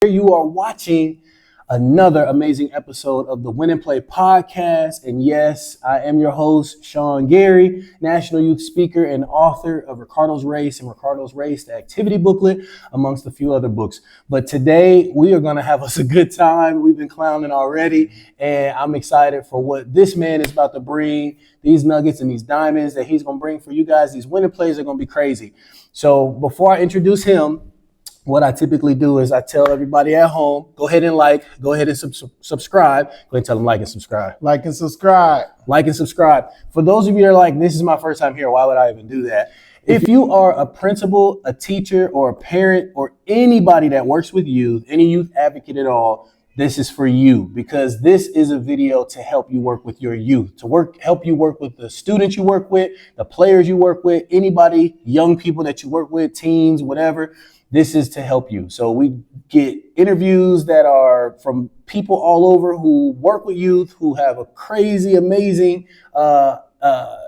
You are watching another amazing episode of the Win and Play podcast. And yes, I am your host, Sean Gary, National Youth Speaker and author of Ricardo's Race and Ricardo's Race, the activity booklet, amongst a few other books. But today we are going to have us a good time. We've been clowning already, and I'm excited for what this man is about to bring. These nuggets and these diamonds that he's going to bring for you guys. These Win and Plays are going to be crazy. So before I introduce him, what I typically do is I tell everybody at home, go ahead and subscribe. Go ahead and tell them like and subscribe. Like and subscribe. Like and subscribe. For those of you that are like, this is my first time here, why would I even do that? If you are a principal, a teacher, or a parent, or anybody that works with youth, any youth advocate at all, this is for you, because this is a video to help you work with your youth, help you work with the students you work with, the players you work with, anybody, young people that you work with, teens, whatever. This is to help you. So we get interviews that are from people all over who work with youth, who have a crazy, amazing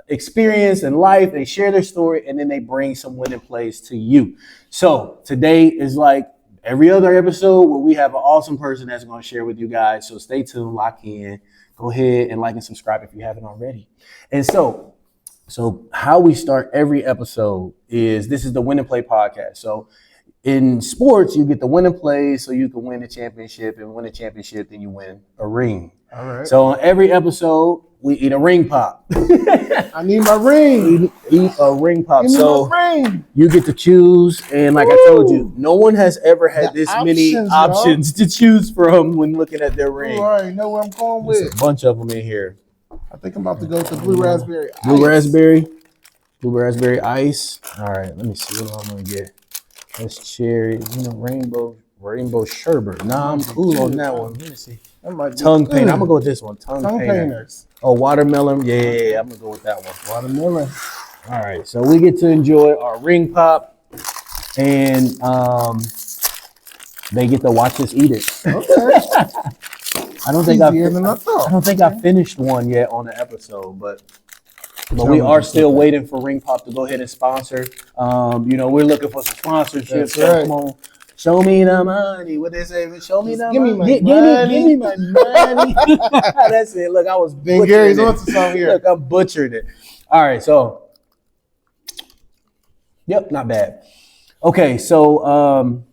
experience in life. They share their story, and then they bring some winning plays to you. So today is like every other episode where we have an awesome person that's going to share with you guys. So stay tuned, lock in, go ahead and like and subscribe if you haven't already. And so how we start every episode is, this is the Win and Play podcast. So in sports, you get the win and play so you can win the championship, and win a championship, then you win a ring. All right. So on every episode, we eat a ring pop. I need my ring. Eat a ring pop. Give me So my ring. you get to choose. And like I told you, no one has ever had this many options to choose from when looking at their ring. You already know where I'm going with. There's a bunch of them in here. I think I'm about to go with the blue raspberry ice. Blue raspberry ice. All right, let me see what I'm going to get. That's cherry, rainbow sherbet. Nah, I'm cool on that one. Let me see. Tongue painter. I'm gonna go with this one. Tongue painters. Oh, watermelon. Yeah, I'm gonna go with that one. Watermelon. All right, so we get to enjoy our ring pop, and they get to watch us eat it. Okay. I don't think I finished one yet on the episode, but we are still waiting for Ring Pop to go ahead and sponsor. We're looking for some sponsorships. So right. Come on, show me the money. What they say? Show me the Give money. me my money. Give me my money. That's it. Look, I was Ben Gary's butchering onto something here. Look, I butchered it. All right, so yep, not bad. Okay, so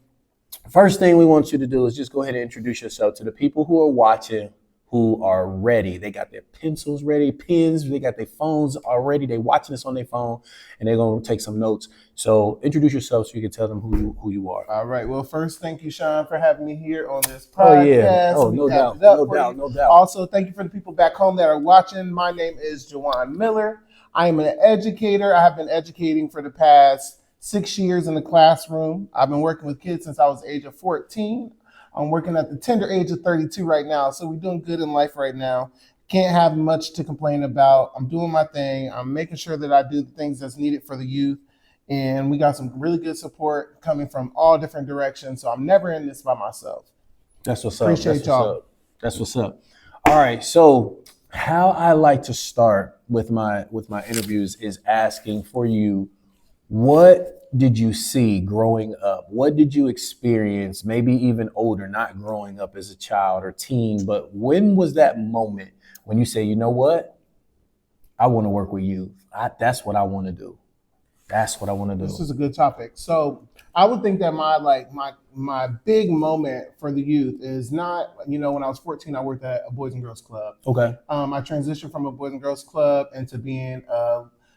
first thing we want you to do is just go ahead and introduce yourself to the people who are watching, who are ready. They got their pencils ready, pens, they got their phones already. They're watching this on their phone, and they're going to take some notes. So introduce yourself so you can tell them who you are. All right. Well, first, thank you, Sean, for having me here on this podcast. Oh, yeah. Oh, no doubt. Also, thank you for the people back home that are watching. My name is Ja Wuan Miller. I am an educator. I have been educating for the past 6 years in the classroom. I've been working with kids since I was the age of 14. I'm working at the tender age of 32 right now, so we're doing good in life right now. Can't have much to complain about. I'm doing my thing. I'm making sure that I do the things that's needed for the youth, and we got some really good support coming from all different directions, so I'm never in this by myself. That's what's up. Appreciate y'all. That's what's up. All right, so how I like to start with my interviews is asking for you, what did you see growing up? What did you experience, maybe even older, not growing up as a child or teen, but when was that moment when you say, you know what? I want to work with youth. That's what I want to do. That's what I want to do. This is a good topic. So I would think that my big moment for the youth is not, when I was 14, I worked at a Boys and Girls Club. Okay. I transitioned from a Boys and Girls Club into being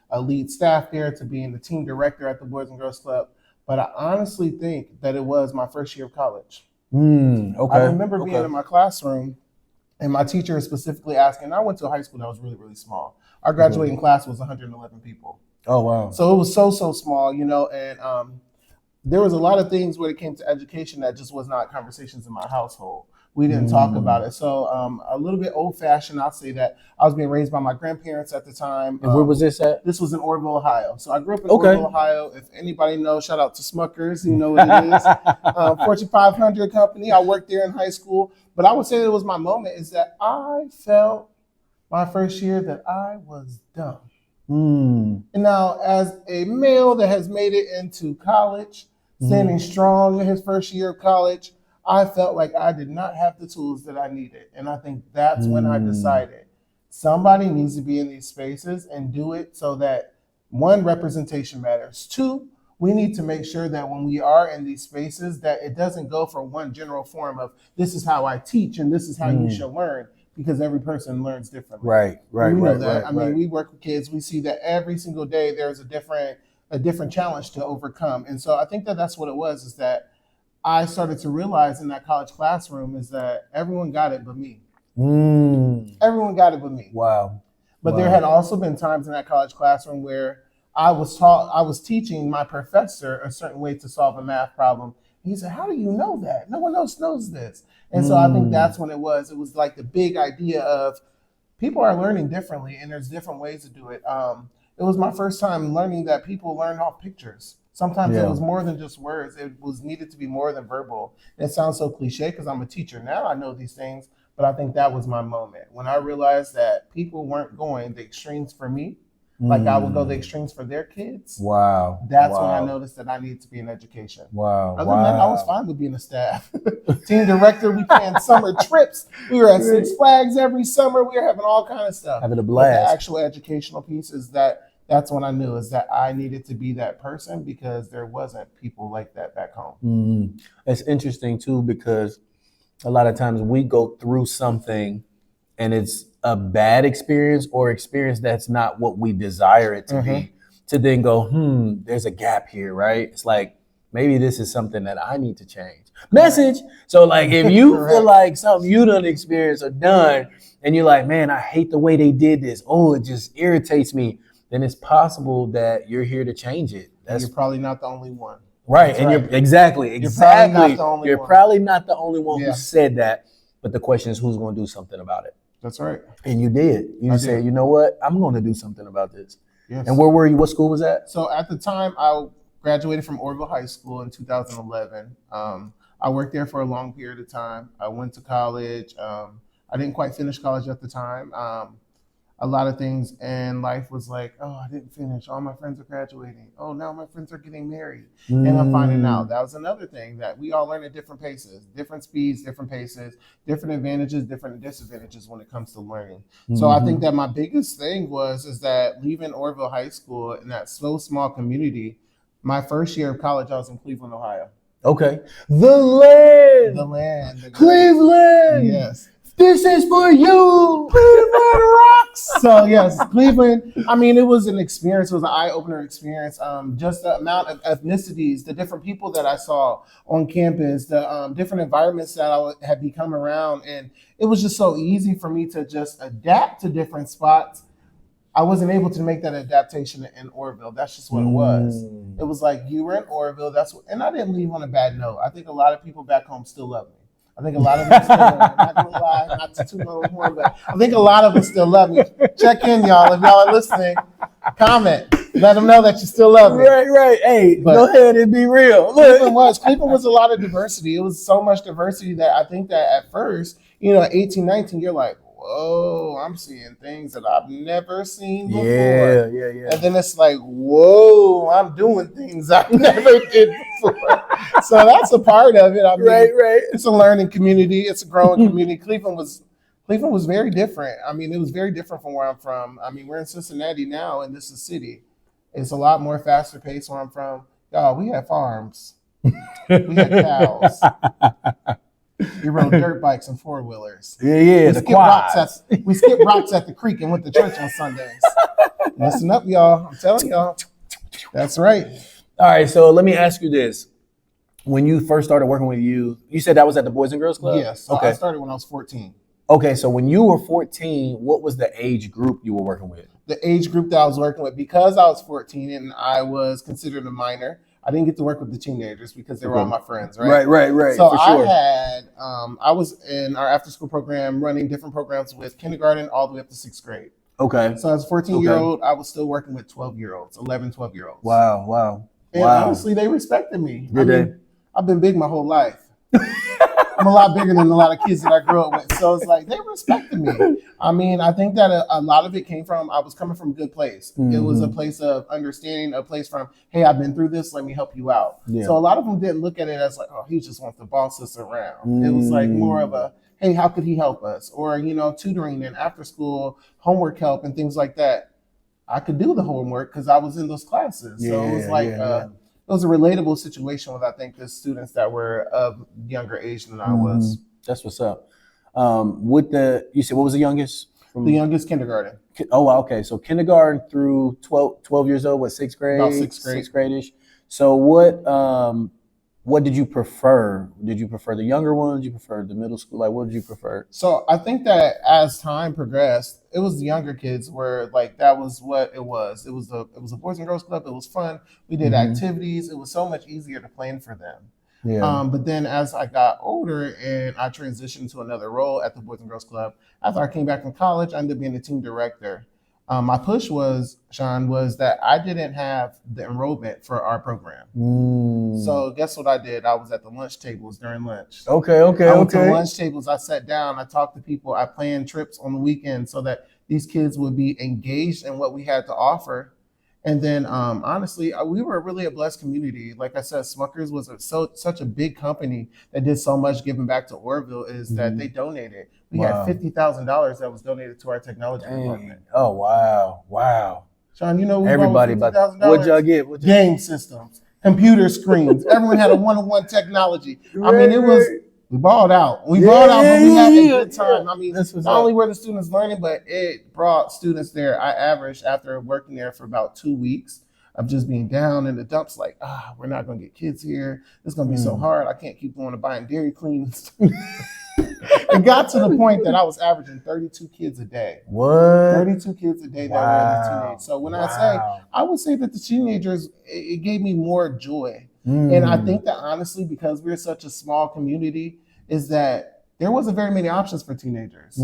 a lead staff there, to being the team director at the Boys and Girls Club. But I honestly think that it was my first year of college. Okay. I remember being in my classroom and my teacher specifically asking, I went to a high school that was really, really small. Our graduating class was 111 people. Oh, wow. So it was so small, and there was a lot of things when it came to education that just was not conversations in my household. We didn't talk about it. So a little bit old fashioned, I'll say that. I was being raised by my grandparents at the time. And where was this at? This was in Orrville, Ohio. So I grew up in Orrville, Ohio. If anybody knows, shout out to Smuckers. You know what it is. Fortune 500 company. I worked there in high school. But I would say it was my moment is that I felt my first year that I was dumb. And now, as a male that has made it into college, standing strong in his first year of college, I felt like I did not have the tools that I needed. And I think that's when I decided somebody needs to be in these spaces and do it so that, one, representation matters. Two, we need to make sure that when we are in these spaces that it doesn't go for one general form of this is how I teach and this is how you should learn, because every person learns differently. Right. We know that. I mean, we work with kids. We see that every single day there's a different challenge to overcome. And so I think that that's what it was, is that I started to realize in that college classroom is that everyone got it but me. Everyone got it but me. Wow. But there had also been times in that college classroom where I was teaching my professor a certain way to solve a math problem. He said, "How do you know that? No one else knows this." And so I think that's when it was like the big idea of people are learning differently and there's different ways to do it. It was my first time learning that people learn off pictures. Sometimes it was more than just words. It was needed to be more than verbal. And it sounds so cliche because I'm a teacher. Now I know these things, but I think that was my moment when I realized that people weren't going the extremes for me. Like I would go the extremes for their kids. Wow. That's when I noticed that I needed to be in education. Wow. Other than that, I was fine with being a staff. Team director, we planned summer trips. We were at Six Flags every summer. We were having all kind of stuff. Having a blast. But the actual educational piece is that's when I knew is that I needed to be that person because there wasn't people like that back home. It's interesting too, because a lot of times we go through something and it's a bad experience or experience that's not what we desire it to be, to then go, there's a gap here, right? It's like, maybe this is something that I need to change. Message. So like, if you feel like something you done experienced or done, and you're like, man, I hate the way they did this. Oh, it just irritates me. Then it's possible that you're here to change it. You're probably not the only one. Right. And you're exactly. You're probably not the only one who said that. But the question is, who's going to do something about it? That's right. And you did. You said, you know what? I'm going to do something about this. Yes. And where were you? What school was that? So at the time, I graduated from Orville High School in 2011. I worked there for a long period of time. I went to college. I didn't quite finish college at the time. A lot of things in life was like, oh, I didn't finish. All my friends are graduating. Oh, now my friends are getting married. And I'm finding out. That was another thing that we all learn at different paces, different speeds, different paces, different advantages, different disadvantages when it comes to learning. So I think that my biggest thing is that leaving Orville High School in that so small community, my first year of college, I was in Cleveland, Ohio. Okay. The land. The land. Cleveland. Yes. This is for you, Cleveland rocks. So yes, Cleveland. I mean, it was an experience. It was an eye-opener experience. Just the amount of ethnicities, the different people that I saw on campus, the different environments that I had become around, and it was just so easy for me to just adapt to different spots. I wasn't able to make that adaptation in Orville. That's just what it was. It was like you were in Orville. And I didn't leave on a bad note. I think a lot of people back home still love me. I think a lot of them still love me. I'm not going to lie, not to toot my own horn, but I think a lot of them still love me. Check in, y'all. If y'all are listening, comment. Let them know that you still love me. Right. Hey, go ahead and be real. Cleveland was a lot of diversity. It was so much diversity that I think that at first, at 18, 19, you're like, whoa, I'm seeing things that I've never seen before. Yeah. And then it's like, whoa, I'm doing things I never did before. So that's a part of it. I mean, right. It's a learning community. It's a growing community. Cleveland was very different. I mean, it was very different from where I'm from. I mean, we're in Cincinnati now, and this is a city. It's a lot more faster paced where I'm from. Y'all, we had farms. We had cows. We rode dirt bikes and four-wheelers. Yeah, we skipped rocks at the creek and went to church on Sundays. Listen up, y'all. I'm telling y'all. That's right. All right, so let me ask you this. When you first started working with you said that was at the Boys and Girls Club? Yes. Okay. I started when I was 14. Okay, so when you were 14, what was the age group you were working with? The age group that I was working with, because I was 14 and I was considered a minor, I didn't get to work with the teenagers because they were all my friends, right? Right. So I was in our after-school program running different programs with kindergarten all the way up to 6th grade. Okay. So as a 14-year-old, I was still working with 12-year-olds, 11, 12-year-olds. Wow. And honestly, they respected me. Did they? I've been big my whole life. I'm a lot bigger than a lot of kids that I grew up with. So it's like they respected me. I mean, I think that a lot of it came from I was coming from a good place. It was a place of understanding, a place from, hey, I've been through this, let me help you out. Yeah. So a lot of them didn't look at it as like, oh, he just wants to boss us around. It was like more of a, hey, how could he help us? Or, tutoring and after school homework help and things like that. I could do the homework because I was in those classes. So it was like, it was a relatable situation with, I think, the students that were of younger age than I was. That's what's up. You said, what was the youngest? The youngest kindergarten. Oh, wow, okay. So kindergarten through 12 years old, what, sixth grade? About sixth grade. Sixth grade-ish. So what did you prefer? Did you prefer the younger ones? Did you prefer the middle school? Like, what did you prefer? So I think that as time progressed, it was the younger kids where like that was what it was. It was a Boys and Girls Club. It was fun. We did activities. It was so much easier to plan for them. Yeah. But then as I got older and I transitioned to another role at the Boys and Girls Club, after I came back from college, I ended up being the team director. My push was, Sean, was that I didn't have the enrollment for our program. So guess what I did? I was at the lunch tables during lunch. Okay. I went to the lunch tables. I sat down. I talked to people. I planned trips on the weekend so that these kids would be engaged in what we had to offer. And then, honestly, we were really a blessed community. Like I said, Smucker's was such a big company that did so much giving back to Orville is that they donated. We had $50,000 that was donated to our technology department. Oh, wow. Sean, everybody about what'd y'all get? Game systems, computer screens. Everyone had a one-on-one technology. I mean, we balled out. We balled out, but we had a good time. I mean, not only were the students learning, but it brought students there. I averaged, after working there for about 2 weeks of just being down in the dumps, like, we're not going to get kids here. It's going to be so hard. I can't keep going to buying Dairy Queen. It got to the point that I was averaging 32 kids a day. What? 32 kids a day that were in the teenage. So when I would say that the teenagers, it gave me more joy. And I think that honestly, because we're such a small community, is that there wasn't very many options for teenagers. The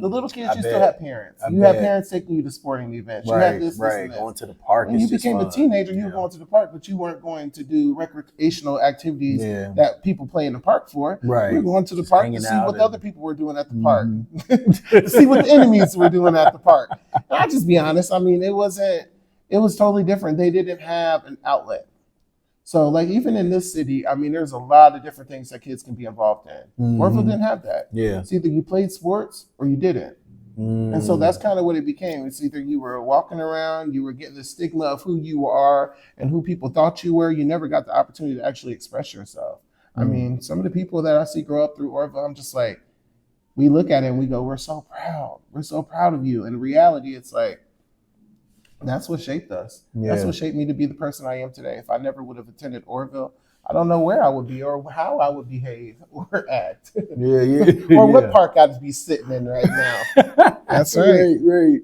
little kids, you still had parents. You had parents taking you to sporting events. You had this, and this. Going to the park. When you became a teenager, you were going to the park, but you weren't going to do recreational activities that people play in the park for. Right. You were going to the park to see what the other people were doing at the park, to see what the enemies were doing at the park. And I'll just be honest. I mean, it was totally different. They didn't have an outlet. So, like, even in this city, I mean, there's a lot of different things that kids can be involved in. Orville didn't have that. Yeah. It's either you played sports or you didn't. And so that's kind of what it became. It's either you were walking around, you were getting the stigma of who you are and who people thought you were. You never got the opportunity to actually express yourself. I mean, some of the people that I see grow up through Orville, I'm just like, we look at it and we go, we're so proud. We're so proud of you. And in reality, it's like, that's what shaped us. That's what shaped me to be the person I am today. If I never would have attended Orville, I don't know where I would be or how I would behave or act. Or what park I'd be sitting in right now. That's right. Right.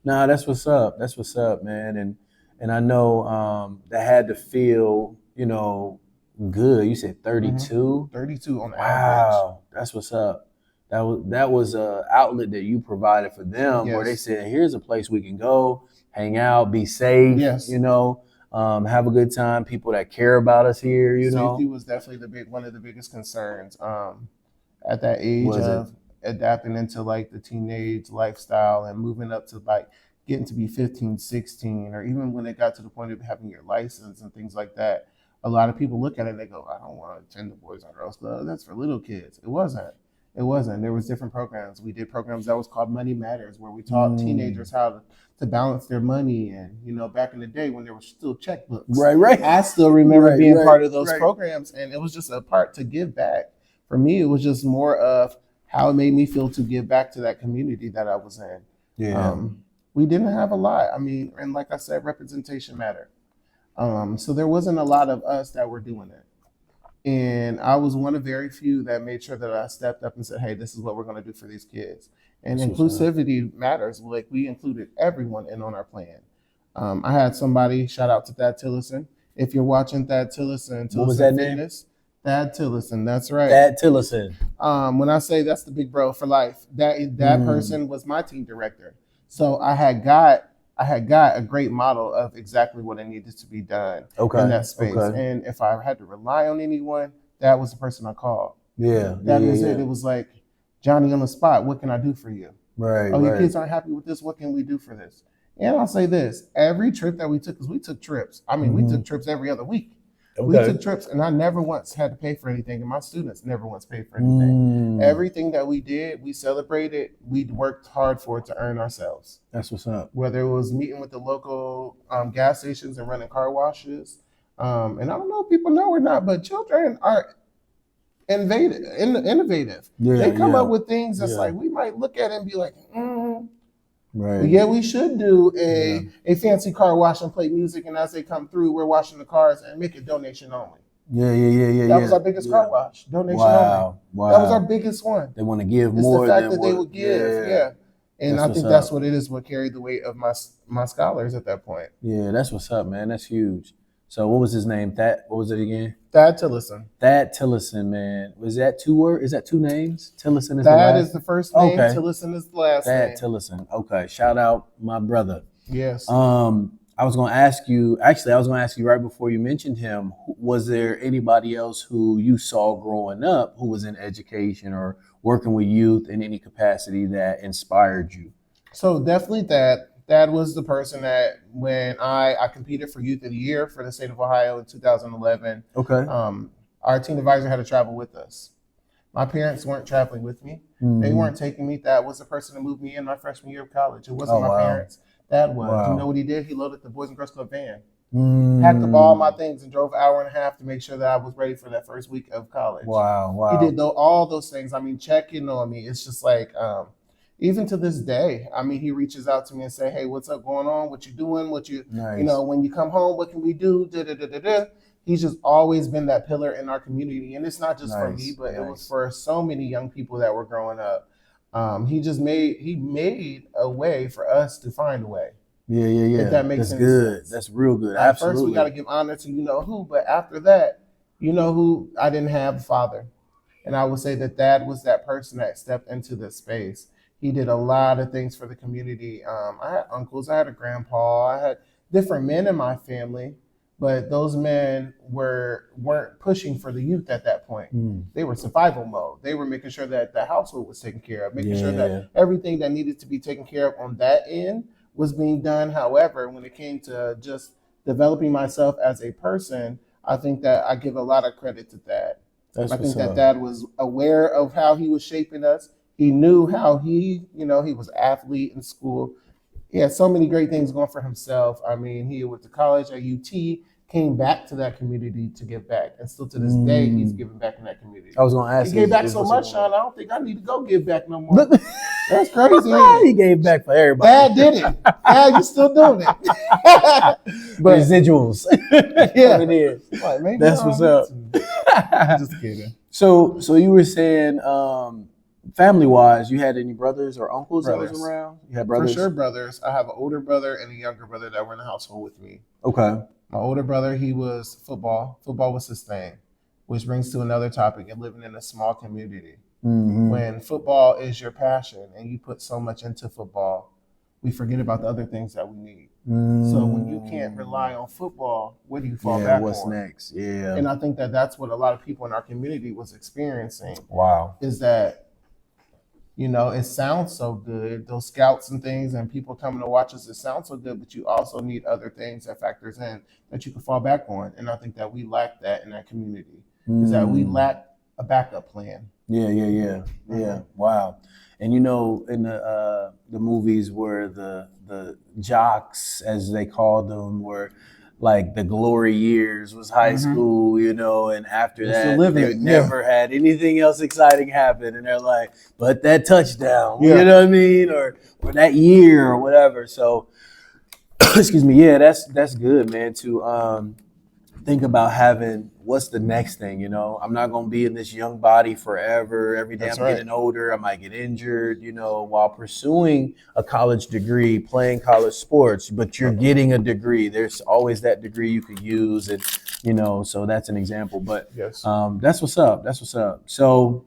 Nah, that's what's up. That's what's up, man. And I know that had to feel, good. You said 32? 32 on average. Wow. That's what's up. That was a outlet that you provided for them where they said, here's a place we can go, hang out, be safe, have a good time, people that care about us here, Safety was definitely one of the biggest concerns at that age of adapting into like the teenage lifestyle and moving up to like getting to be 15, 16, or even when it got to the point of having your license and things like that. A lot of people look at it and they go, I don't want to attend the Boys and Girls Club. That's for little kids. It wasn't. There was different programs. We did programs that was called Money Matters, where we taught teenagers how to balance their money. And, back in the day when there were still checkbooks. Right. I still remember being part of those programs. And it was just a part to give back. For me, it was just more of how it made me feel to give back to that community that I was in. Yeah. We didn't have a lot. I mean, and like I said, representation mattered. So there wasn't a lot of us that were doing it. And I was one of very few that made sure that I stepped up and said, hey, this is what we're going to do for these kids. And inclusivity matters. Like, we included everyone in on our plan. I had somebody, shout out to Thad Tillison. If you're watching Thad Tillison, what was that Fitness, name? Thad Tillison, that's right. Thad Tillison. When I say that's the big bro for life, that person was my team director. So I had got a great model of exactly what it needed to be done in that space. And if I had to rely on anyone, that was the person I called. Yeah. That was it. It was like, Johnny on the spot, what can I do for you? Right. Oh, your kids aren't happy with this. What can we do for this? And I'll say this: every trip that we took, because we took trips. I mean, we took trips every other week. We took trips, and I never once had to pay for anything, and my students never once paid for anything. Everything that we did, we celebrated. We worked hard for it to earn ourselves. That's what's up. Whether it was meeting with the local gas stations and running car washes, and I don't know if people know or not, but children are innovative. They come up with things that's like, we might look at it and be like, right. Yeah, we should do a fancy car wash and play music, and as they come through, we're washing the cars and make it donation only. That was our biggest car wash, donation only. Wow. That was our biggest one. They want to give more. The fact that they would give, And I think that's what it is, what carried the weight of my scholars at that point. Yeah, that's what's up, man. That's huge. So what was his name? What was it again? Thad Tillison. Thad Tillison, man. Was that two words? Is that two names? Tillison is Thad is the first name. Okay. Tillison is the last name. Thad Tillison. Okay. Shout out my brother. Yes. I was going to ask you right before you mentioned him, was there anybody else who you saw growing up who was in education or working with youth in any capacity that inspired you? So definitely That was the person that when I competed for Youth of the Year for the state of Ohio in 2011. Okay. Our teen advisor had to travel with us. My parents weren't traveling with me. They weren't taking me. That was the person that moved me in my freshman year of college. It wasn't my parents. That was. Wow. You know what he did? He loaded the Boys and Girls Club van, packed up all my things, and drove an hour and a half to make sure that I was ready for that first week of college. Wow. He did all those things. I mean, checking on me. It's just like, even to this day, I mean, he reaches out to me and say, hey, what's up going on? What you doing? Nice. You know, when you come home, what can we do? He's just always been that pillar in our community. And it's not just for me, but it was for so many young people that were growing up. He made a way for us to find a way. Yeah. If that makes sense. That's good. That's real good. Absolutely. First, we got to give honor to you know who, but after that, you know who, I didn't have a father. And I would say that was that person that stepped into this space. He did a lot of things for the community. I had uncles, I had a grandpa, I had different men in my family, but those men weren't pushing for the youth at that point. They were survival mode. They were making sure that the household was taken care of, making sure that everything that needed to be taken care of on that end was being done. However, when it came to just developing myself as a person, I think that I give a lot of credit to Thad. I think that Dad was aware of how he was shaping us. He knew how he was an athlete in school. He had so many great things going for himself. I mean, he went to college at UT, came back to that community to give back. And still to this day, he's giving back in that community. I was going to ask you. He gave back so much, Sean, I don't think I need to go give back no more. That's crazy. He gave back for everybody. Dad did it. Dad, you're still doing it. But residuals. Yeah. It is. Well, maybe that's what's up. Just kidding. So you were saying, family-wise, you had any brothers or uncles that was around? You had brothers? For sure, brothers. I have an older brother and a younger brother that were in the household with me. Okay. My older brother, he was football. Football was his thing, which brings to another topic of living in a small community. When football is your passion and you put so much into football, we forget about the other things that we need. So when you can't rely on football, where do you fall back on? What's next? Yeah. And I think that that's what a lot of people in our community was experiencing. Wow. Is that, it sounds so good, those scouts and things and people coming to watch us, it sounds so good, but you also need other things that factors in that you can fall back on. And I think that we lack that in that community, is that we lack a backup plan. Yeah. Wow. And in the movies where the jocks, as they called them, were like the glory years was high school, and after that they never had anything else exciting happen, and they're like, but that touchdown, you know what I mean, or that year or whatever. So excuse me, that's good, man, to think about having what's the next thing. I'm not going to be in this young body forever. Every day I'm getting older, I might get injured, while pursuing a college degree, playing college sports, but you're getting a degree. There's always that degree you could use. And, so that's an example, but that's what's up. So,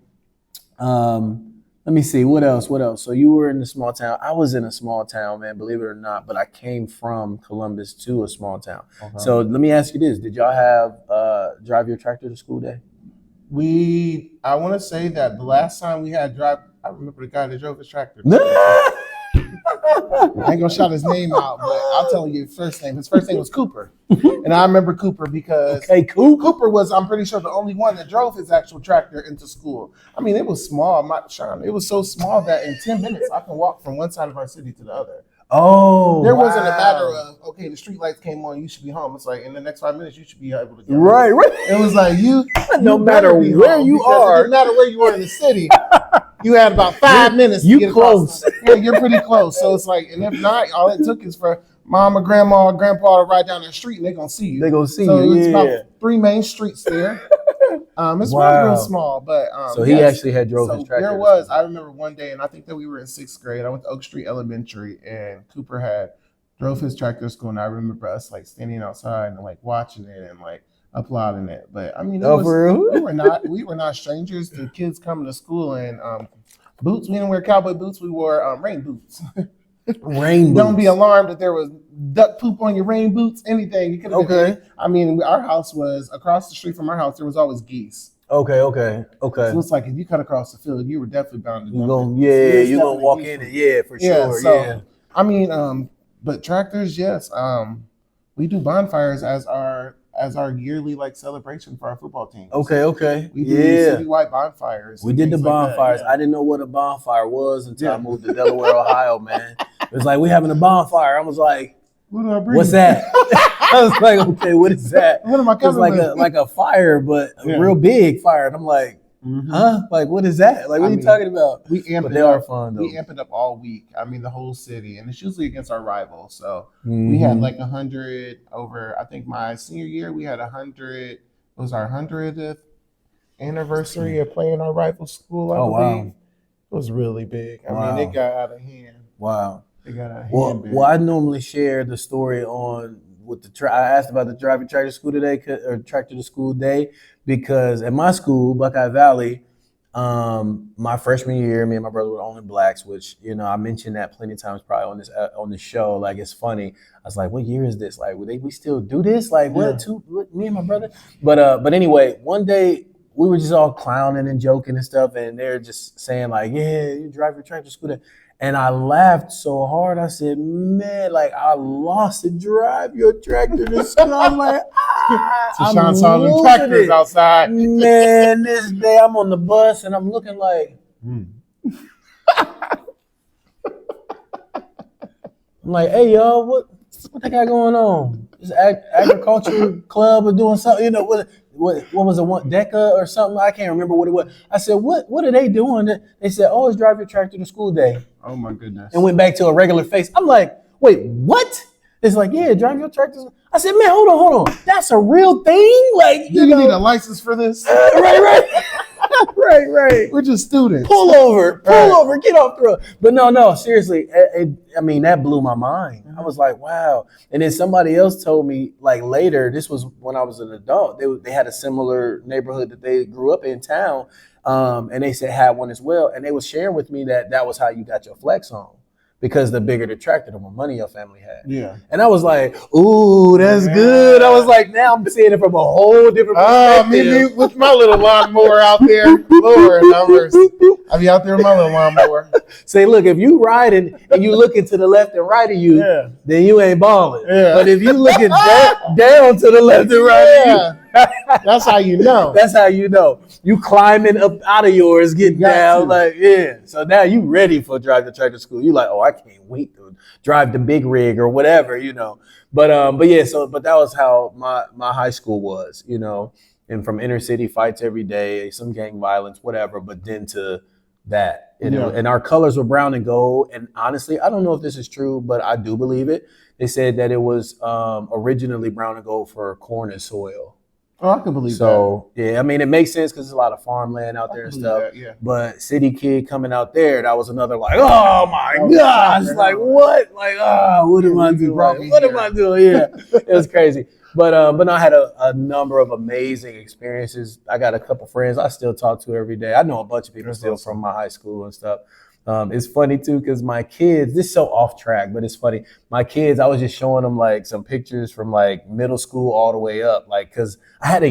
let me see, what else? So you were in a small town. I was in a small town, man, believe it or not, but I came from Columbus to a small town. So let me ask you this. Did y'all have drive your tractor to school day? I want to say that the last time we had drive, I remember the guy that drove his tractor. I ain't gonna shout his name out, but I'll tell you his first name. His first name was Cooper. And I remember Cooper because Cooper was, I'm pretty sure, the only one that drove his actual tractor into school. I mean, it was small, Sean. It was so small that in 10 minutes I can walk from one side of our city to the other. Oh, there wasn't a matter of, okay, the street lights came on, you should be home. It's like in the next 5 minutes you should be able to go. Right. It was like no matter where you are, it didn't matter where you were in the city. You had about 5 minutes to get close. Yeah, you're pretty close. So it's like, and if not, all it took is for mom or grandma or grandpa to ride down that street and they're gonna see you. They're gonna see you. So it's about 3 main streets there. It's real small, but so he actually had drove his tractor. There was. I remember one day, and I think that we were in 6th grade. I went to Oak Street Elementary, and Cooper had drove his tractor to school, and I remember us like standing outside and like watching it and like applauding it. But I mean, we were not strangers to kids coming to school in boots. We didn't wear cowboy boots. We wore rain boots. Rain boots. Don't be alarmed if there was duck poop on your rain boots. Anything. You could have been. I mean, our house was across the street from our house. There was always geese. Okay. So it's like if you cut across the field, you were definitely bound to dump you're gonna walk in it. Yeah, for sure. So, I mean, but tractors, yes. We do bonfires as our yearly like celebration for our football team. Okay. We do citywide bonfires. We did the bonfires. I didn't know what a bonfire was until I moved to Delaware, Ohio, man. It was like, we having a bonfire. I was like, what's that? I was like, okay, what is that? What am I It's like a fire, but a real big fire. And I'm like, huh? Like, what is that? Like, what are you talking about? They are fun, though. We amp it up all week. I mean, the whole city. And it's usually against our rival. So we had like 100 over, I think my senior year, we had 100. It was our 100th anniversary of playing our rival school, I believe. Wow. It was really big. I mean, it got out of hand. Wow. It got out of hand. Well, I normally share the story on with I asked about the driving tractor school today, or tractor to school day, because at my school, Buckeye Valley, my freshman year, me and my brother were the only blacks, which, you know, I mentioned that plenty of times probably on this show. Like, it's funny. I was like, what year is this? Like, we still do this? Like, what, me and my brother? But anyway, one day we were just all clowning and joking and stuff, and they're just saying like, yeah, you drive your tractor school day. And I laughed so hard. I said, man, like, I lost to drive your tractor to school. I'm like, so Sean saw them tractors outside. Man, this day I'm on the bus and I'm looking like, I'm like, hey, y'all, what they got going on? This agriculture club or doing something, you know, what was it, one DECA or something? I can't remember what it was. I said, what are they doing? They said, oh, it's drive your tractor to school day. Oh my goodness. And went back to a regular face. I'm like, wait, what? It's like, yeah, drive your tractor. I said, man, hold on. That's a real thing? Like, you need a license for this? Right. Right. We're just students. Pull over, get off the road. But no, seriously, I mean, that blew my mind. I was like, wow. And then somebody else told me, like, later, this was when I was an adult, they had a similar neighborhood that they grew up in town, and they said had one as well. And they was sharing with me that was how you got your flex on. Because the bigger the tractor, the more money your family had. Yeah. And I was like, ooh, that's good. I was like, now I'm seeing it from a whole different perspective. Me with my little lawnmower out there. Lord numbers. I'll be out there with my little lawnmower. Say, look, if you riding and you looking to the left and right of you, then you ain't balling. Yeah. But if you looking down to the left and right of you, that's how you know. That's how you know. You climbing up out of yours, getting down, like, yeah. So now you ready for drive the tractor school. You like, oh, I can't wait to drive the big rig or whatever, you know. But yeah, but that was how my high school was, you know. And from inner city fights every day, some gang violence, whatever, but then to that. You know? And our colors were brown and gold. And honestly, I don't know if this is true, but I do believe it. They said that it was originally brown and gold for corn and soil. Oh, I can believe that. So, yeah, I mean, it makes sense because there's a lot of farmland out there and stuff. But city kid coming out there, that was another like, oh, my gosh. Like, what? Like, what am I doing? What am I doing? Yeah, it was crazy. But I had a number of amazing experiences. I got a couple friends I still talk to every day. I know a bunch of people still from my high school and stuff. It's funny too because my kids. This is so off track, but it's funny. My kids, I was just showing them like some pictures from like middle school all the way up, like because I had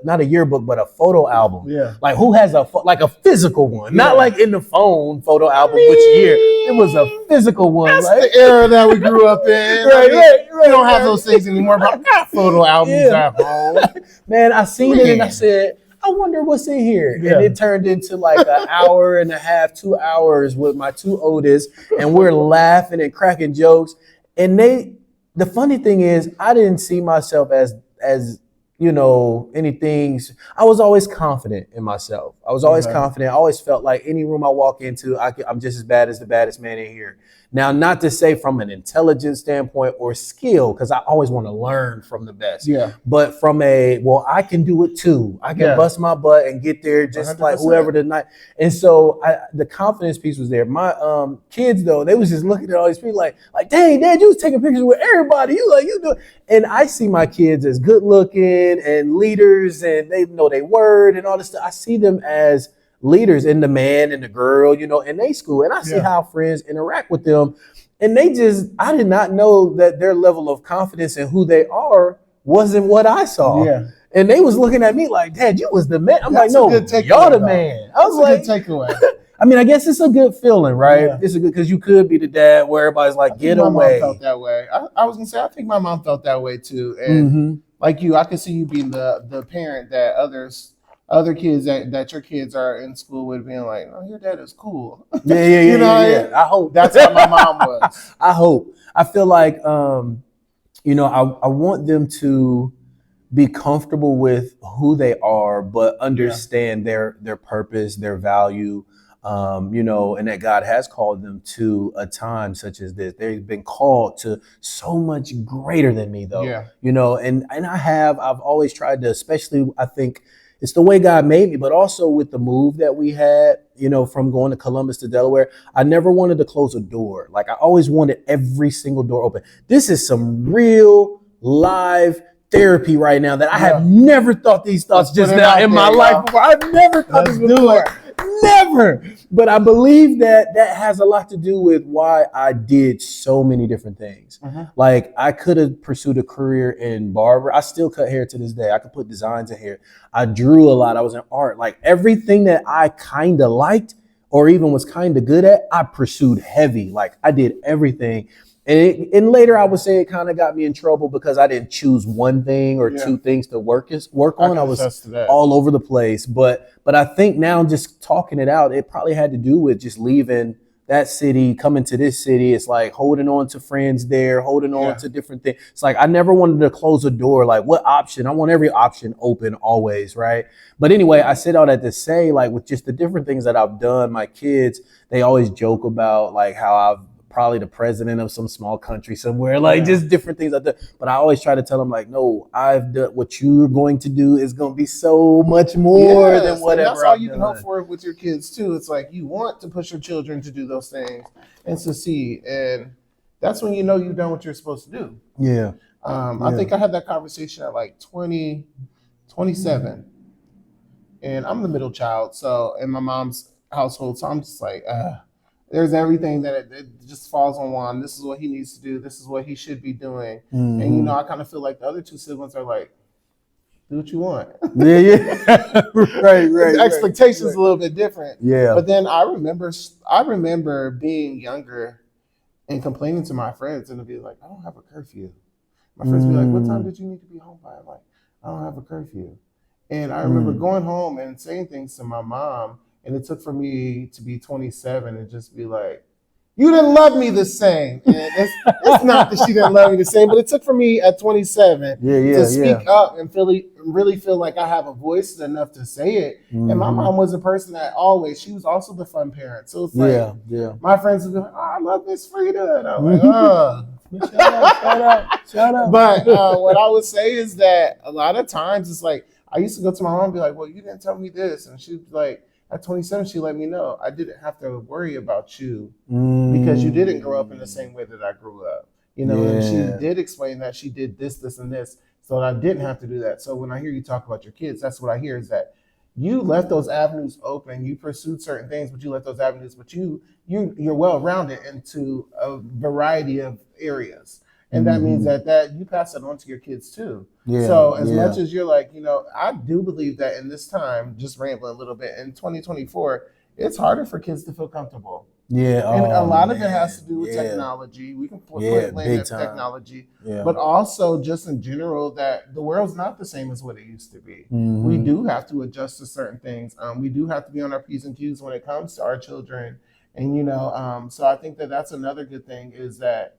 not a yearbook, but a photo album. Yeah. Like who has like a physical one, not like in the phone photo album. Which year? It was a physical one. That's right? the era that we grew up in. right. We don't have those things anymore, but I got photo albums at home. Man, I seen it and I said, I wonder what's in here. Yeah. And it turned into like an hour and a half, 2 hours with my two oldest, and we're laughing and cracking jokes. And the funny thing is, I didn't see myself as anything. I was always confident in myself. I was always confident. I always felt like any room I walk into, I'm just as bad as the baddest man in here. Now, not to say from an intelligence standpoint or skill, because I always want to learn from the best. Yeah. But from I can do it too. I can bust my butt and get there just 100%. Like whoever tonight. And so the confidence piece was there. My kids, though, they was just looking at all these people like, dang, Dad, you was taking pictures with everybody. You do. And I see my kids as good looking and leaders, and they know their word and all this stuff. I see them as leaders in the man and the girl, in their school. And I see how friends interact with them. And I did not know that their level of confidence in who they are wasn't what I saw. Yeah. And they was looking at me like, Dad, you was the man. I'm like, no, y'all the man. I was like, good takeaway. I mean, I guess it's a good feeling, right? Yeah. It's a good, because you could be the dad where everybody's like, get away. My mom felt that way. I was going to say, I think my mom felt that way too. And like you, I could see you being the parent that other kids that your kids are in school with being like, oh, your dad is cool. Yeah. I hope. That's how my mom was. I hope. I feel like, I want them to be comfortable with who they are, but understand their purpose, their value, and that God has called them to a time such as this. They've been called to so much greater than me, though. Yeah. And I've always tried to, especially, I think, it's the way God made me, but also with the move that we had, from going to Columbus to Delaware, I never wanted to close a door. Like I always wanted every single door open. This is some real live therapy right now that I have never thought these thoughts just now in my life before. I've never thought this before. Never. But I believe that has a lot to do with why I did so many different things. Like I could have pursued a career in barber. I still cut hair to this day. I could put designs in hair. I drew a lot. I was in art. Like everything that I kind of liked or even was kind of good at, I pursued heavy. Like I did everything. And later I would say it kind of got me in trouble because I didn't choose one thing or two things to work on. I was all over the place. But I think now just talking it out, it probably had to do with just leaving that city, coming to this city. It's like holding on to friends there, holding on to different things. It's like I never wanted to close a door. Like what option? I want every option open always, right? But anyway, I said all that to say, like with just the different things that I've done, my kids, they always joke about like how I've probably the president of some small country somewhere, like just different things like that. But I always try to tell them like, no, I've done what you're going to do is going to be so much more than whatever. That's all you can hope for with your kids too. It's like you want to push your children to do those things and succeed. And that's when you've done what you're supposed to do. Yeah. I think I had that conversation at like 27. And I'm the middle child. So in my mom's household. So I'm just like, there's everything that it just falls on Juan. This is what he needs to do. This is what he should be doing. And, I kind of feel like the other two siblings are like, do what you want. Yeah. right. The expectations a little bit different. Yeah. But then I remember being younger and complaining to my friends and to be like, I don't have a curfew. My friends be like, what time did you need to be home by? I'm like, I don't have a curfew. And I remember going home and saying things to my mom. And it took for me to be 27 and just be like, you didn't love me the same. And it's not that she didn't love me the same, but it took for me at 27 to speak up and really feel like I have a voice enough to say it. And my mom was a person that she was also the fun parent. So it's like, my friends would be like, oh, I love Miss Frida. And I'm like, oh. Shut up. But what I would say is that a lot of times it's like, I used to go to my mom and be like, well, you didn't tell me this. And she'd be like, at 27, she let me know I didn't have to worry about you because you didn't grow up in the same way that I grew up. And she did explain that she did this, and this, so that I didn't have to do that. So when I hear you talk about your kids, that's what I hear is that you left those avenues open. You pursued certain things, but you left those avenues. But you're well rounded into a variety of areas, and that means that you pass that on to your kids too. Yeah. So as much as you're like, I do believe that in this time, just rambling a little bit, in 2024, it's harder for kids to feel comfortable. Yeah, and a lot of it has to do with technology. We can blame that technology, but also just in general that the world's not the same as what it used to be. We do have to adjust to certain things. We do have to be on our P's and Q's when it comes to our children, and so I think that that's another good thing is that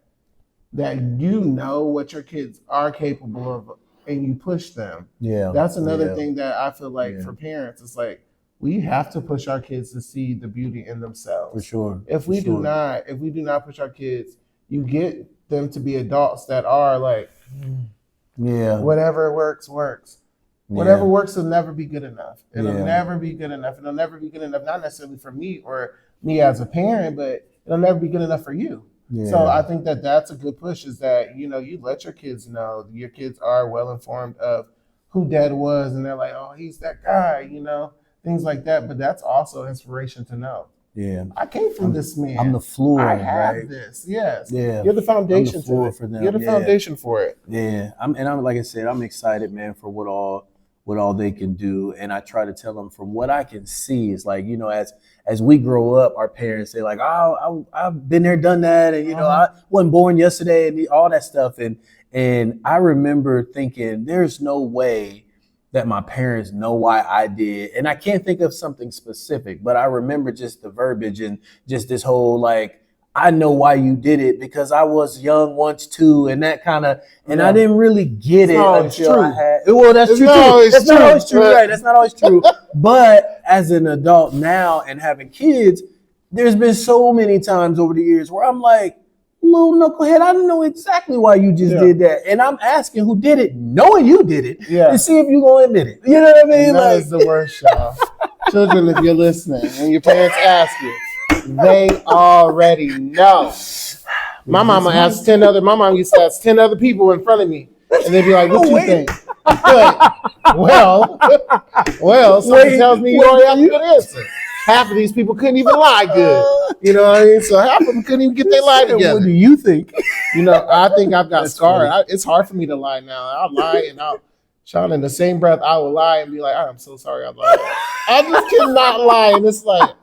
what your kids are capable of, and you push them. Yeah, that's another thing that I feel like for parents, it's like, we have to push our kids to see the beauty in themselves. For sure. If we do not push our kids, you get them to be adults that are like, whatever works. Whatever works will never be good enough. It'll never be good enough. It'll never be good enough, not necessarily for me or me as a parent, but it'll never be good enough for you. Yeah. So I think that that's a good push, is that, you let your kids know your kids are well informed of who dad was, and they're like, oh, he's that guy, things like that. But that's also inspiration to know. Yeah, I came from this man. I'm the floor. I have this. Yes. Yeah. You're the foundation for them. You're the foundation for it. Yeah. I'm like I said, I'm excited, man, for what all they can do. And I try to tell them, from what I can see, is like, as we grow up, our parents say like, oh, I've been there, done that, and I wasn't born yesterday, and all that stuff. And I remember thinking, there's no way that my parents know why I did. And I can't think of something specific, but I remember just the verbiage and just this whole like, I know why you did it because I was young once too, and that kind of, and I didn't really get it until I had. Well, that's true too. That's not always true, right? That's not always true. But as an adult now and having kids, there's been so many times over the years where I'm like, little knucklehead, I know exactly why you just did that. And I'm asking who did it, knowing you did it, to see if you're going to admit it. You know what I mean? And that is the worst, y'all. Children, if you're listening and your parents ask you, they already know. My mom used to ask 10 other people in front of me, and they'd be like, what you think? Well, something tells me you already have a good answer. Half of these people couldn't even lie good. You know what I mean? So half of them couldn't even get their lie together. What do you think? I think I've got scarred. It's hard for me to lie now. I'll lie and Sean, in the same breath, I will lie and be like, I'm so sorry I lied. I just cannot lie. And it's like,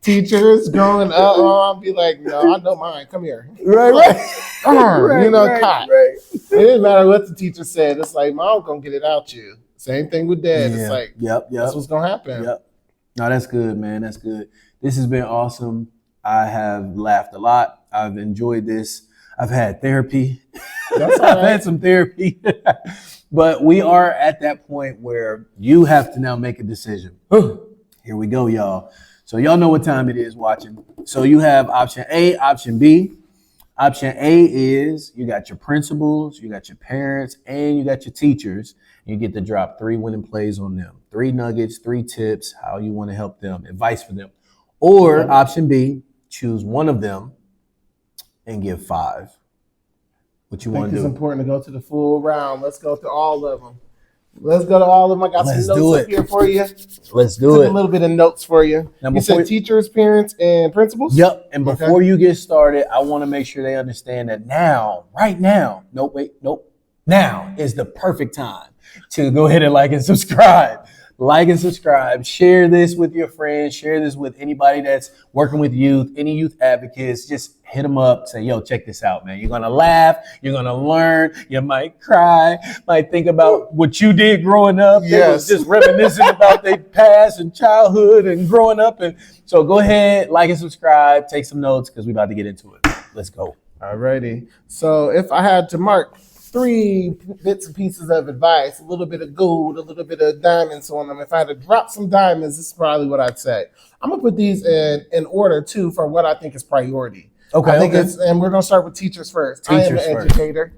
teachers growing up, I'll be like, no, I know mine. Come here. Right. Caught. It didn't matter what the teacher said. It's like, Mom gonna get it out you. Same thing with Dad. It's like, that's what's gonna happen. Yep. No, that's good, man. That's good. This has been awesome. I have laughed a lot. I've enjoyed this. I've had therapy. That's all right. I've had some therapy. But we are at that point where you have to now make a decision. Here we go, y'all. So y'all know what time it is watching. So you have option A, option B. Option A is you got your principals, you got your parents, and you got your teachers. You get to drop 3 winning plays on them. 3 nuggets, 3 tips, how you want to help them, advice for them. Or option B, choose one of them and give 5. What you want to do? It's important to go to the full round. Let's go to all of them. I got some notes up here for you. Let's do it. A little bit of notes for you. Now, you said teachers, parents, and principals? Yep. And before you get started, I want to make sure they understand that now is the perfect time to go ahead and like and subscribe. Like and subscribe. Share this with your friends. Share this with anybody that's working with youth, any youth advocates. Just hit them up. Say, yo, check this out, man. You're going to laugh. You're going to learn. You might cry. Might think about what you did growing up. Yes. They was just reminiscing about their past and childhood and growing up. And so go ahead, like and subscribe. Take some notes because we're about to get into it. Let's go. All righty. So if I had to mark 3 bits and pieces of advice, a little bit of gold, a little bit of diamonds on them. If I had to drop some diamonds, this is probably what I'd say. I'm gonna put these in order too for what I think is priority. Okay. And we're gonna start with teachers first. I am an educator.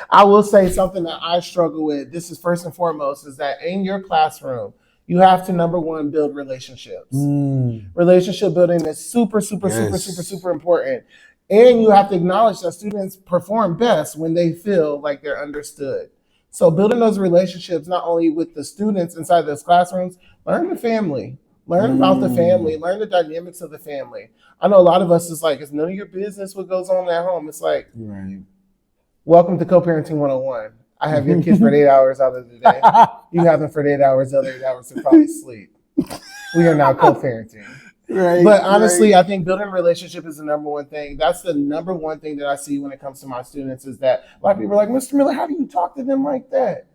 I will say something that I struggle with. This is first and foremost is that in your classroom, you have to, number one, build relationships. Relationship building is super important. And you have to acknowledge that students perform best when they feel like they're understood. So building those relationships, not only with the students inside those classrooms, learn the family, learn about the family, learn the dynamics of the family. I know a lot of us is like, it's none of your business what goes on at home. It's like, Right. welcome to co-parenting 101. I have your kids for 8 hours out of the day. You have them for 8 hours, the other 8 hours to probably sleep. We are now co-parenting. Right. But honestly, I think building a relationship is the number one thing. That's the number one thing that I see when it comes to my students is that a lot of people are like, Mr. Miller, how do you talk to them like that?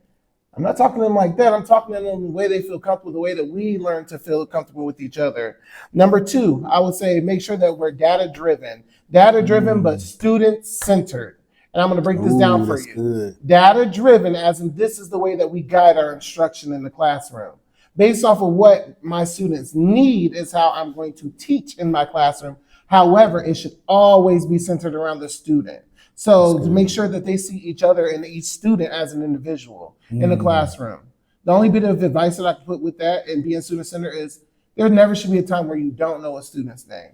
I'm not talking to them like that. I'm talking to them the way they feel comfortable, the way that we learn to feel comfortable with each other. Number two, I would say make sure that we're data-driven. Data-driven, but student-centered. And I'm going to break this down for you. Good. Data-driven, as in this is the way that we guide our instruction in the classroom. Based off of what my students need is how I'm going to teach in my classroom. However, it should always be centered around the student. So to make sure that they see each other and each student as an individual in the classroom. The only bit of advice that I can put with that and being student-centered is there never should be a time where you don't know a student's name.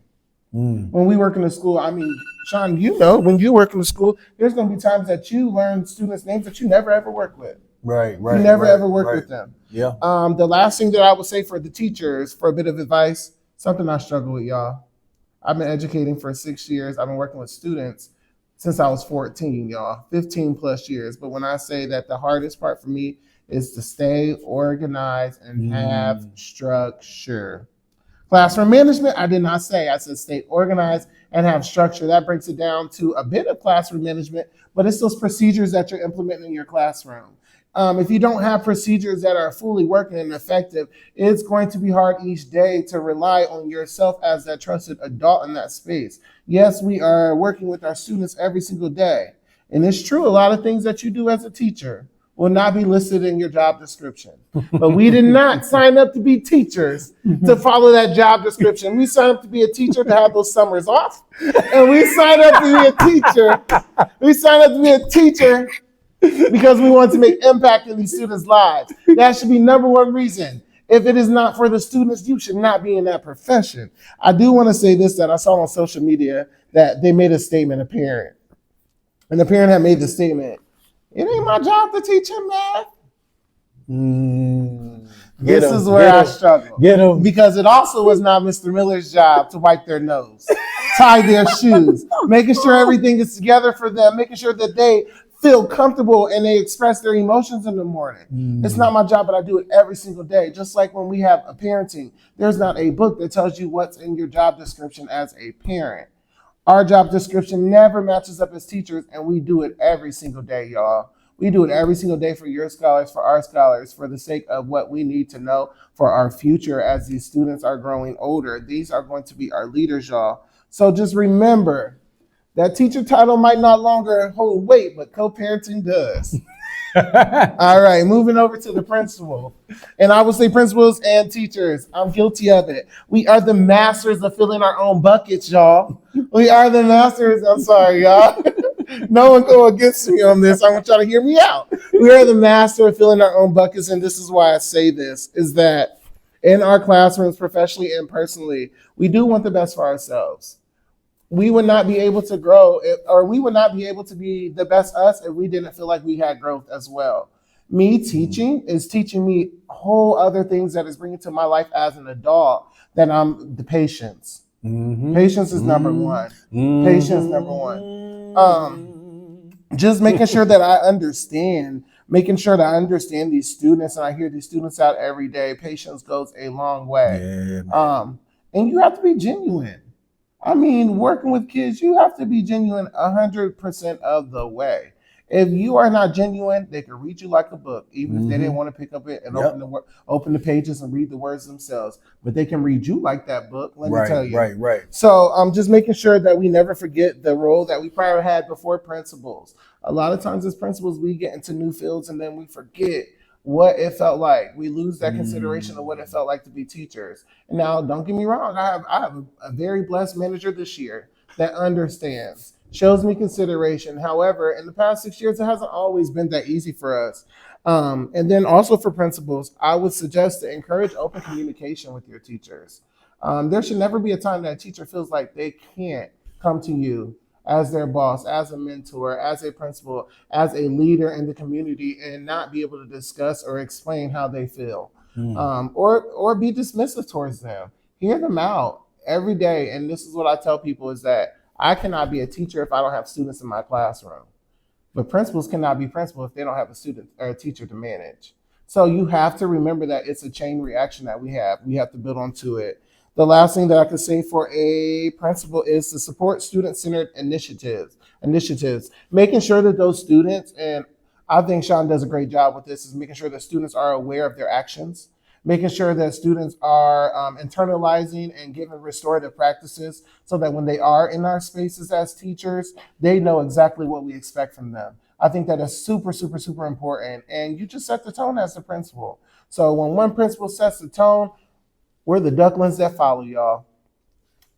When we work in the school, I mean, Sean, you know, when you work in the school, there's going to be times that you learn students' names that you never ever work with. Right. You never ever work with them. Yeah. The last thing that I would say for the teachers, for a bit of advice, something I struggle with, y'all. I've been educating for 6 years. I've been working with students since I was 14, y'all, 15 plus years. But when I say that the hardest part for me is to stay organized and have structure. Classroom management, I did not say. I said stay organized and have structure. That breaks it down to a bit of classroom management, but it's those procedures that you're implementing in your classroom. If you don't have procedures that are fully working and effective, it's going to be hard each day to rely on yourself as that trusted adult in that space. Yes, we are working with our students every single day. And it's true, a lot of things that you do as a teacher will not be listed in your job description. But we did not sign up to be teachers to follow that job description. We signed up to be a teacher to have those summers off. And we signed up to be a teacher. We signed up to be a teacher because we want to make impact in these students' lives. That should be number one reason. If it is not for the students, you should not be in that profession. I do want to say this, that I saw on social media that they made a statement, a parent. And the parent had made the statement, it ain't my job to teach him math. This is where I struggle. Because it also was not Mr. Miller's job to wipe their nose, tie their shoes, making sure everything is together for them, making sure that they feel comfortable and they express their emotions in the morning. It's not my job, but I do it every single day. Just like when we have a parenting, there's not a book that tells you what's in your job description as a parent. Our job description never matches up as teachers, and we do it every single day, y'all. We do it every single day for your scholars, for our scholars, for the sake of what we need to know for our future as these students are growing older. These are going to be our leaders, y'all. So just remember, that teacher title might not longer hold weight, but co-parenting does. All right, moving over to the principal. And I would say principals and teachers, I'm guilty of it. We are the masters of filling our own buckets, y'all. We are the masters. I'm sorry, y'all. No one go against me on this. I want y'all to hear me out. We are the master of filling our own buckets, and this is why I say this, is that in our classrooms, professionally and personally, we do want the best for ourselves. We would not be able to grow, or we would not be able to be the best us if we didn't feel like we had growth as well. Me teaching is teaching me whole other things that is bringing to my life as an adult, that I'm the patience. Patience is number one. Patience number one. Just making sure that I understand, these students, and I hear these students out every day. Patience goes a long way. And you have to be genuine. I mean, working with kids, you have to be genuine 100% of the way. If you are not genuine, they can read you like a book, even if they didn't want to pick up it and open the pages and read the words themselves. But they can read you like that book, let me tell you. Right. So I'm just making sure that we never forget the role that we probably had before principals. A lot of times as principals, we get into new fields and then we forget what it felt like. We lose that consideration of what it felt like to be teachers. And now, don't get me wrong, I have a very blessed manager this year that understands, shows me consideration. However, in the past 6 years, it hasn't always been that easy for us. And then also for principals, I would suggest to encourage open communication with your teachers. There should never be a time that a teacher feels like they can't come to you as their boss, as a mentor, as a principal, as a leader in the community, and not be able to discuss or explain how they feel, or be dismissive towards them. Hear them out every day. And this is what I tell people is that I cannot be a teacher if I don't have students in my classroom. But principals cannot be principal if they don't have a student or a teacher to manage. So you have to remember that it's a chain reaction that we have. We have to build onto it. The last thing that I could say for a principal is to support student-centered initiatives, making sure that those students, and I think Sean does a great job with this, is making sure that students are aware of their actions, making sure that students are internalizing and giving restorative practices so that when they are in our spaces as teachers, they know exactly what we expect from them. I think that is super, super, super important. And you just set the tone as the principal. So when one principal sets the tone, we're the ducklings that follow, y'all.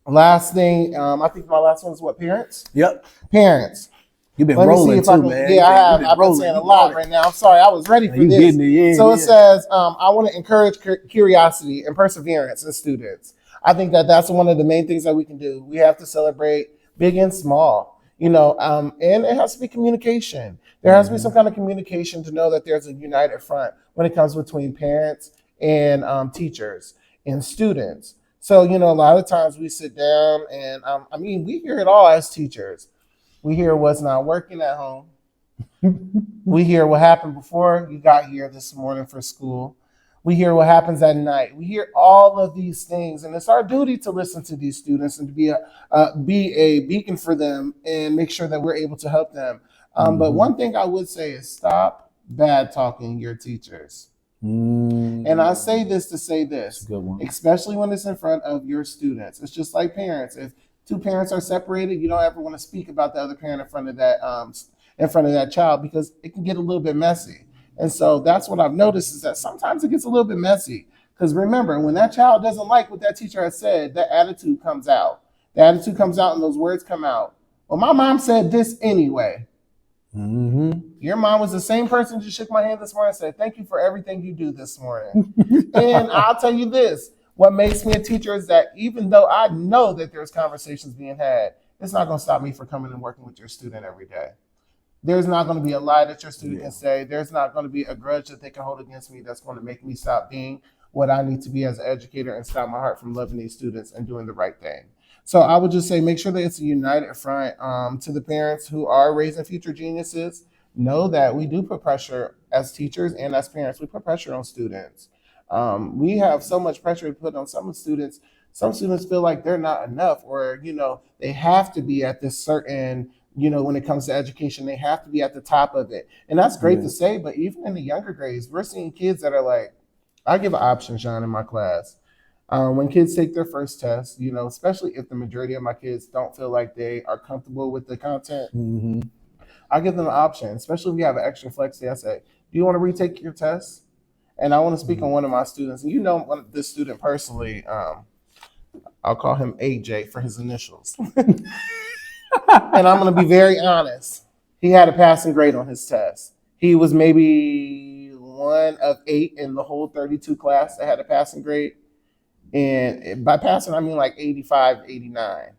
Last thing, I think my last one is what, parents? Yep. Parents. You've been Let me see rolling if I too, can, man. yeah, I have. Been I've been rolling. saying a lot right now. I'm sorry, I was ready for You this. getting it, yeah, So yeah. it says, I want to encourage curiosity and perseverance in students. I think that that's one of the main things that we can do. We have to celebrate big and small, and it has to be communication. There has to be some kind of communication to know that there's a united front when it comes between parents and teachers and students. So, a lot of times we sit down and, we hear it all as teachers. We hear what's not working at home. We hear what happened before you got here this morning for school. We hear what happens at night. We hear all of these things, and it's our duty to listen to these students and to be a beacon for them and make sure that we're able to help them. But one thing I would say is stop bad talking your teachers. And I say this to say this, especially when it's in front of your students. It's just like parents. If two parents are separated, you don't ever want to speak about the other parent in front of that child, because it can get a little bit messy. And so that's what I've noticed, is that sometimes it gets a little bit messy. Because remember, when that child doesn't like what that teacher has said, that attitude comes out. The attitude comes out and those words come out. Well, my mom said this anyway. Your mom was the same person who shook my hand this morning and said, thank you for everything you do this morning. And I'll tell you this, what makes me a teacher is that even though I know that there's conversations being had, it's not going to stop me from coming and working with your student every day. There's not going to be a lie that your student can say. There's not going to be a grudge that they can hold against me that's going to make me stop being what I need to be as an educator and stop my heart from loving these students and doing the right thing. So I would just say, make sure that it's a united front. To the parents who are raising future geniuses, know that we do put pressure as teachers and as parents. We put pressure on students. We have so much pressure to put on some students. Some students feel like they're not enough, or, they have to be at this certain, when it comes to education, they have to be at the top of it. And that's great to say, but even in the younger grades, we're seeing kids that are like, I give an option, Sean, in my class. When kids take their first test, especially if the majority of my kids don't feel like they are comfortable with the content, I give them an option, especially if we have an extra flex day. I say, do you want to retake your test? And I want to speak on one of my students. And this student personally, I'll call him AJ for his initials. And I'm going to be very honest. He had a passing grade on his test. He was maybe one of 8 in the whole 32 class that had a passing grade. And by passing, I mean like 85, 89.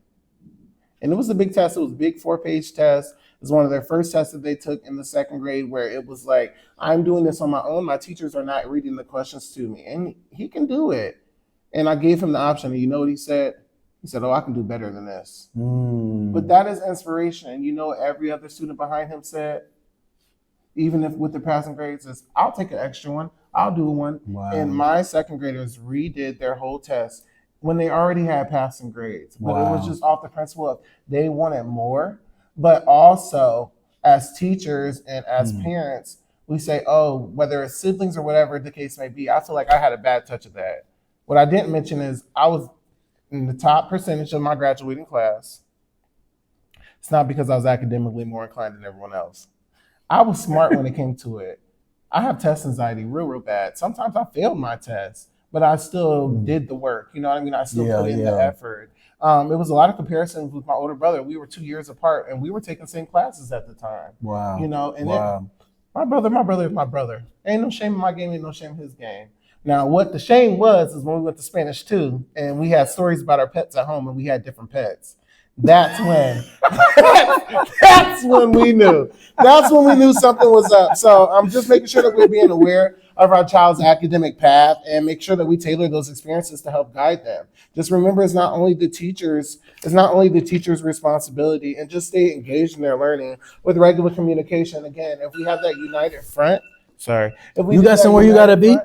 And it was a big test. It was a big 4-page test. It was one of their first tests that they took in the second grade, where it was like, I'm doing this on my own. My teachers are not reading the questions to me. And he can do it. And I gave him the option. And you know what he said? He said, I can do better than this. But that is inspiration. And every other student behind him said, even if with the passing grades, is I'll take an extra one. I'll do one. Wow. And my second graders redid their whole test when they already had passing grades. But it was just off the principle of they wanted more. But also, as teachers and as parents, we say, whether it's siblings or whatever the case may be, I feel like I had a bad touch of that. What I didn't mention is I was in the top percentage of my graduating class. It's not because I was academically more inclined than everyone else. I was smart when it came to it. I have test anxiety real bad. Sometimes I failed my tests, but I still did the work. You know what I mean? I still put in the effort. It was a lot of comparisons with my older brother. We were 2 years apart, and we were taking the same classes at the time. Wow. My brother is my brother. Ain't no shame in my game, ain't no shame in his game. Now, what the shame was is when we went to Spanish 2, and we had stories about our pets at home, and we had different pets. That's when. That's when we knew. That's when we knew something was up. So I'm just making sure that we're being aware of our child's academic path and make sure that we tailor those experiences to help guide them. Just remember, it's not only the teachers' responsibility, and just stay engaged in their learning with regular communication. Again, if we have that united front, if we You got somewhere you gotta be?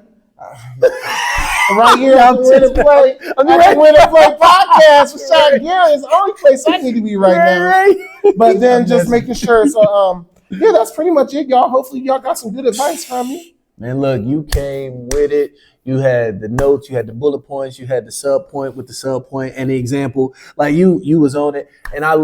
Right here at the Win and Play, podcast with Sean Gary is the only place I need to be right now. But then just making sure. So yeah, that's pretty much it, y'all. Hopefully y'all got some good advice from me. Man, look, you came with it. You had the notes, you had the bullet points, you had the sub point with the sub point and the example. Like you was on it. And I've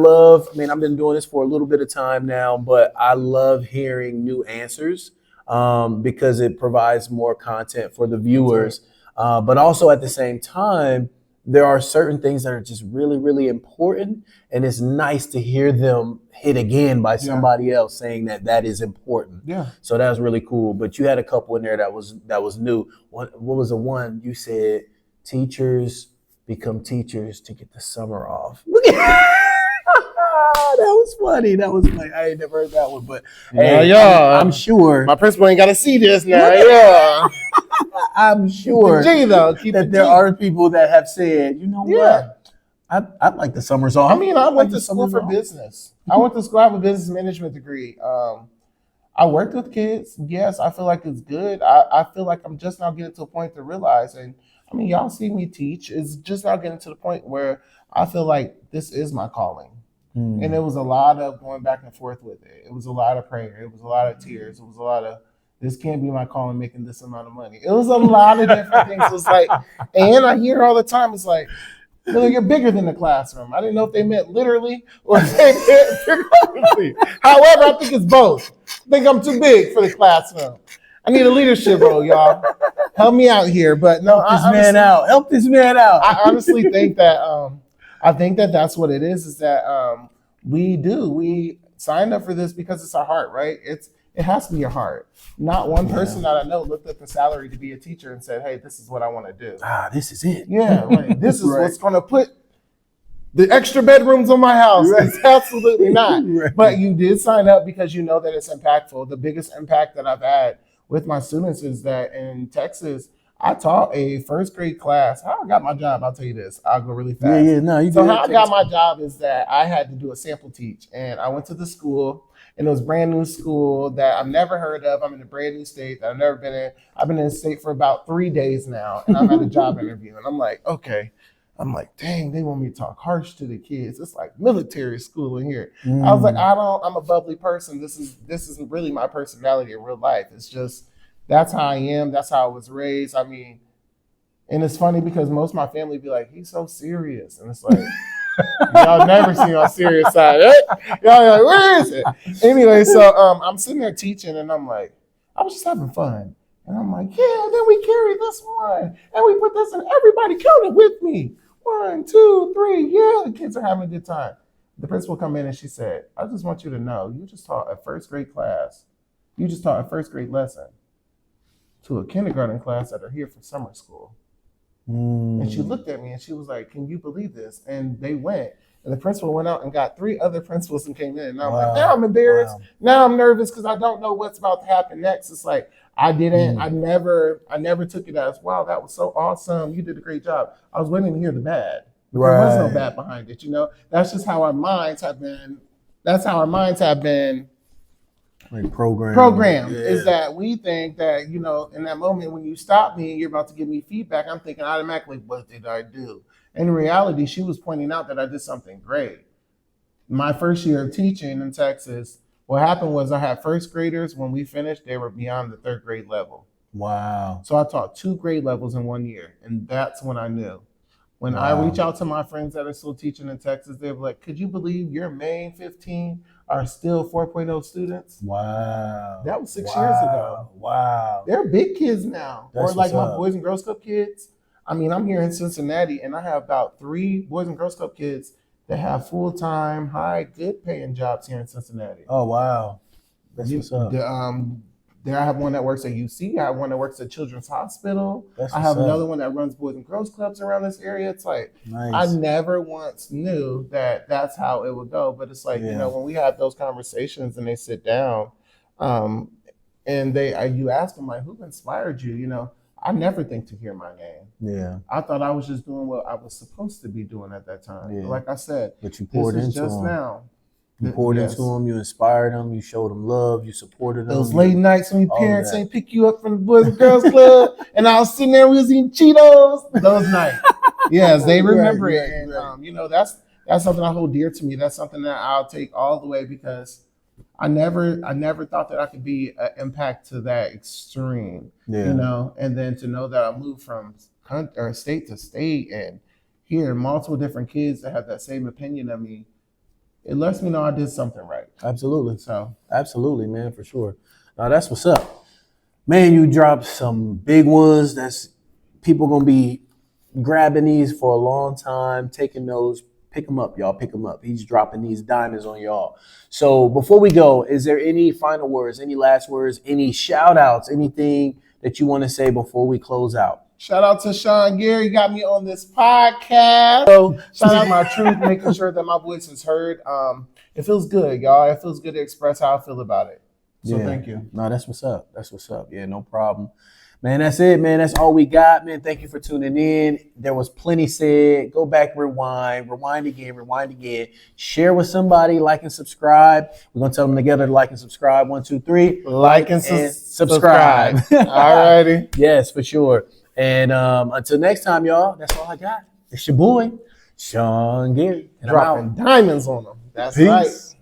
been doing this for a little bit of time now, but I love hearing new answers because it provides more content for the viewers. But also at the same time, there are certain things that are just really, really important. And it's nice to hear them hit again by somebody else saying that is important. Yeah. So that was really cool. But you had a couple in there that was new. What was the one you said? Teachers become teachers to get the summer off. That was funny. That was like, I ain't never heard that one, but hey, I'm sure my principal ain't got to see this now. Yeah, I'm sure that there are people that have said, you know what, I'd like the summers off. I mean, I went to school for business. I went to school. I have a business management degree. I worked with kids. Yes, I feel like it's good. I feel like I'm just now getting to a point to realize, and I mean, y'all see me teach. It's just now getting to the point where I feel like this is my calling. And it was a lot of going back and forth with it. It was a lot of prayer. It was a lot of tears. It was a lot of, this can't be my calling making this amount of money. It was a lot of different things. It was like, and I hear all the time, it's like, you're bigger than the classroom. I didn't know if they meant literally or if they meant figuratively. However, I think it's both. I think I'm too big for the classroom. I need a leadership role, y'all. Help me out here. But no, help this man out. I honestly think that that's what it is that we signed up for this because it's our heart, right? It has to be your heart. Not one person that I know looked at the salary to be a teacher and said, hey, this is what I want to do. This is it. Yeah, right. This is what's going to put the extra bedrooms on my house. Right. It's absolutely not. Right. But you did sign up because you know that it's impactful. The biggest impact that I've had with my students is that in Texas, I taught a first grade class. How I got my job, I'll tell you this. I'll go really fast. So how I got my job is that I had to do a sample teach. And I went to the school, and it was a brand new school that I've never heard of. I'm in a brand new state that I've never been in. I've been in the state for about 3 days now, and I'm at a job interview. And I'm like, okay. I'm like, dang, they want me to talk harsh to the kids. It's like military school in here. I was like, I'm a bubbly person. This isn't really my personality in real life. It's just, that's how I am. That's how I was raised. I mean, and it's funny because most of my family be like, he's so serious. And it's like, y'all never seen our serious side. Right? Y'all like, where is it? Anyway, so I'm sitting there teaching and I'm like, I was just having fun. And I'm like, yeah, then we carry this one. And we put this in, everybody counted with me. 1, 2, 3, yeah, the kids are having a good time. The principal come in and she said, I just want you to know, you just taught a first grade class. You just taught a first grade lesson to a kindergarten class that are here for summer school. And she looked at me and she was like, can you believe this? And they went. And the principal went out and got 3 other principals and came in. And I'm like, now I'm embarrassed. Wow. Now I'm nervous because I don't know what's about to happen next. It's like, I never took it as, wow, that was so awesome. You did a great job. I was waiting to hear the bad. Right. There was no bad behind it, you know? That's just how our minds have been. That's how our minds have been like programmed. Is that we think that, you know, in that moment when you stop me and you're about to give me feedback, I'm thinking automatically, what did I do? In reality, she was pointing out that I did something great. My first year of teaching in Texas, what happened was I had first graders. When we finished, they were beyond the 3rd grade level. Wow. So I taught 2 grade levels in 1 year. And that's when I knew. When I reach out to my friends that are still teaching in Texas, they're like, could you believe your main 15 are still 4.0 students? Wow. That was 6 years ago. Wow. They're big kids now. That's or like my Boys and Girls Club kids. I mean, I'm here in Cincinnati, and I have about 3 Boys and Girls Club kids that have full-time, good paying jobs here in Cincinnati. Oh, wow. That's what's up. There, I have one that works at UC. I have one that works at Children's Hospital. That's I have what's up. another one that runs Boys and Girls Clubs around this area. It's like, I Nice. never once knew that that's how it would go. But it's like, Yeah. when we have those conversations and they sit down, and you ask them, like, who inspired you? I never think to hear my name. Yeah. I thought I was just doing what I was supposed to be doing at that time. Yeah. But like I said, But you this poured is into just them. now. You poured Yes. into them. You inspired them. You showed them love. You supported them. Those late nights when your all parents that. ain't pick you up from the Boys and Girls Club, and I was sitting there, we was eating Cheetos. Those nights, yes, they remember Right, it, and that's something I hold dear to me. That's something that I'll take all the way because I never thought that I could be an impact to that extreme, Yeah. and then to know that I moved from state to state and hear multiple different kids that have that same opinion of me. It lets me know I did something right. Absolutely. So Absolutely, man, for sure. Now that's what's up. Man, you dropped some big ones. That's people gonna be grabbing these for a long time, taking those. Pick them up, y'all. Pick them up. He's dropping these diamonds on y'all. So before we go, is there any final words, any last words, any shout outs, anything that you want to say before we close out? shout out to Sean Gary, got me on this podcast. So, Shout out my truth, making sure that my voice is heard. It feels good, y'all. It feels good to express how I feel about it. So thank you. No, that's what's up. That's what's up. Yeah, no problem. Man, that's it, man. That's all we got, man. Thank you for tuning in. There was plenty said. Go back, rewind again. Share with somebody, like and subscribe. We're going to tell them together to like and subscribe. 1, 2, 3. Like and subscribe. All righty. Yes, for sure. And until next time, y'all, that's all I got. It's your boy, Sean Gary. And I'm out. Dropping diamonds on them. That's Peace. right.